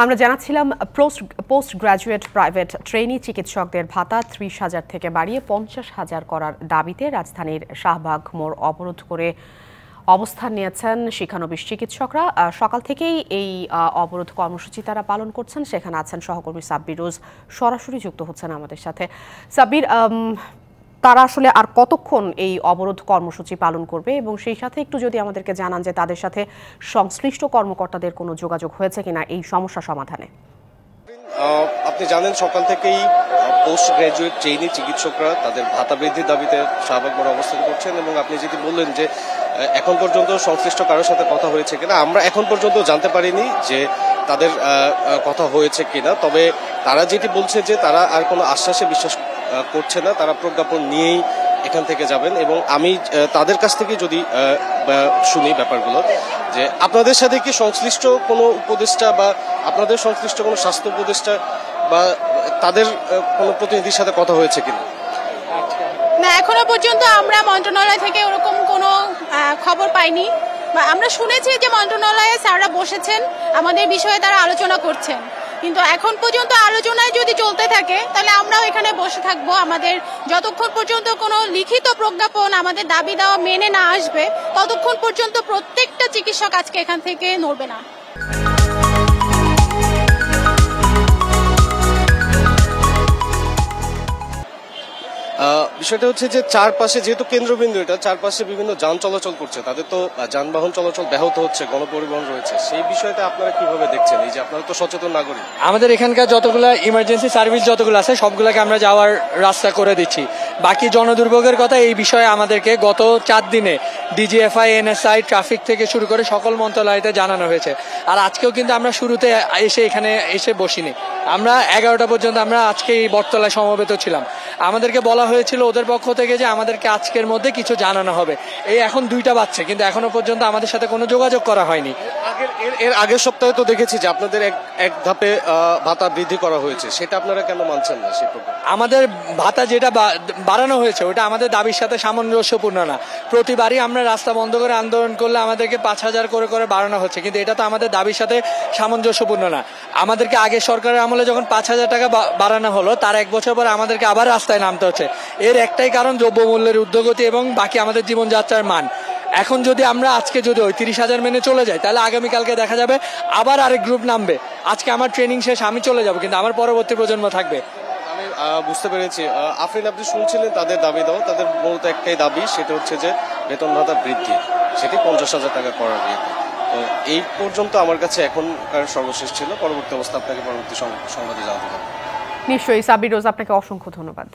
আমরা জানাচ্ছিলাম post graduate private trainee চিকিৎসকদের ভাতা ৩০,০০০ থেকে বাড়িয়ে ৫০,০০০ করার দাবিতে রাজধানীর শাহবাগ মোড় অবরোধ করে অবস্থান নিয়েছেন শিক্ষানবিশ চিকিৎসকরা। সকাল থেকেই এই অবরোধ কর্মসূচি তারা পালন করছেন। সেখানে আছেন সহকর্মী সাব্বির রোজ, সরাসরি যুক্ত হচ্ছেন আমাদের সাথে। সাব্বির, তারা আসলে আর কতক্ষণ এই অবরোধ কর্মসূচি পালন করবে এবং সেই সাথে একটু যদি আমাদেরকে জানান যে তাদের সাথে সংশ্লিষ্ট কর্মকর্তাদের কোনো যোগাযোগ হয়েছে কিনা এই সমস্যা সমাধানে। আপনি জানেন সকাল থেকেই পোস্ট গ্র্যাজুয়েট ট্রেনি চিকিৎসকরা তাদের ভাতা বৃদ্ধির দাবিতে শাহবাগ মোড়ে অবস্থান করছেন এবং আপনি যেটি বললেন যে এখন পর্যন্ত সংশ্লিষ্ট কারোর সাথে কথা হয়েছে কিনা, আমরা এখন পর্যন্ত জানতে পারিনি যে তাদের কথা হয়েছে কিনা। তবে তারা যেটি বলছে যে তারা আর কোনো আশ্বাসে বিশ্বাস করছে না, তারা প্রজ্ঞাপন নিয়েই এখান থেকে যাবেন। এবং আমি তাদের কাছ থেকে যদি শুনি ব্যাপারগুলো, যে আপনাদের সাথে কি সংশ্লিষ্ট কোনো উপদেষ্টা বা আপনাদের সংশ্লিষ্ট কোনো স্বাস্থ্য উপদেষ্টা বা তাদের কোনো প্রতিনিধির সাথে কথা হয়েছে কিনা? না, এখনো পর্যন্ত আমরা মন্ত্রণালয় থেকে ওরকম কোনো খবর পাইনি। আমরা শুনেছি যে মন্ত্রণালয়ে স্যাররা বসেছেন, আমাদের বিষয়ে তারা আলোচনা করছেন, কিন্তু এখন পর্যন্ত আলোচনায় যদি চলতে থাকে তাহলে আমরাও এখানে বসে থাকবো। আমাদের যতক্ষণ পর্যন্ত কোনো লিখিত প্রজ্ঞাপন আমাদের দাবি দেওয়া মেনে না আসবে ততক্ষণ পর্যন্ত প্রত্যেকটা চিকিৎসক আজকে এখান থেকে নড়বে না। বিষয়টা হচ্ছে যে চারপাশে যেহেতু কেন্দ্রবিন্দু, এটা চারপাশে বিভিন্ন যান চলাচল করছে, তাদের তো যানবাহন চলাচল ব্যাহত হচ্ছে, গণপরিবহন রয়েছে, সেই বিষয়টা আপনারা কিভাবে দেখছেন? এই যে আপনারা তো সচেতন নাগরিক। আমাদের এখানকার যতগুলো ইমার্জেন্সি সার্ভিস যতগুলো আছে সবগুলোকে আমরা যাওয়ার রাস্তা করে দিচ্ছি। বাকি জনদুর্ভোগের কথা এই বিষয়ে আমাদেরকে গত 4 দিনে ডিজিএফআই, এনএসআই, ট্রাফিক থেকে শুরু করে সকল মন্ত্রণালয়তে জানানো হয়েছে। আর আজকেও কিন্তু আমরা শুরুতে এখানে এসে বসিনি, আমরা 11টা পর্যন্ত আমরা আজকে এই বটতলায় সমবেত ছিলাম। আমাদেরকে বলা হয়েছিল ওদের পক্ষ থেকে যে আমাদেরকে আজকের মধ্যে কিছু জানানো হবে। এই এখন 2টা বাজছে কিন্তু এখনো পর্যন্ত আমাদের সাথে কোনো যোগাযোগ করা হয়নি। এর আগের সপ্তাহে তো দেখেছি যে আপনাদের এক ধাপে ভাতা বৃদ্ধি করা হয়েছে, সেটা আপনারা কেন মানছেন না? আমাদের ভাতা যেটা বাড়ানো হয়েছে ওটা আমাদের দাবির সাথে সামঞ্জস্যপূর্ণ না। প্রতিবারই আমরা রাস্তা বন্ধ করে আন্দোলন করলে আমাদেরকে 5,000 করে করে বাড়ানো হচ্ছে, কিন্তু এটা তো আমাদের দাবির সাথে সামঞ্জস্যপূর্ণ না। আমাদেরকে আগে সরকারের আমলে যখন 5,000 টাকা বাড়ানো হলো তার 1 বছর পরে আমাদেরকে আবার রাস্তায় নামতে হচ্ছে। এর একটাই কারণ দ্রব্যমূল্যের ঊর্ধ্বগতি এবং বাকি আমাদের জীবনযাত্রার মান। এখন যদি আমরা আজকে যদি ওই 30,000 মেনে চলে যাই তাহলে আগামীকালকে দেখা যাবে আবার আরেক গ্রুপ নামবে। আজকে আমার ট্রেনিং শেষ, আমি চলে যাব, কিন্তু আমার পরবর্তী প্রজন্ম থাকবে। আমি বুঝতে পেরেছি। আফরিন, আপনি শুনছিলেন তাদের দাবি দাও, তাদের মূলত একটাই দাবি, সেটা হচ্ছে যে বেতন ভাতা বৃদ্ধি, সেটি 50,000 টাকা করার ইয়েতে। তো এই পর্যন্ত আমার কাছে এখনকার সর্বশেষ ছিল। পরবর্তী অবস্থা আপনাকে পরবর্তী সংবাদে জানাতে হবে। নিশ্চয়ই সাব্বির রোজ, আপনাকে অসংখ্য ধন্যবাদ।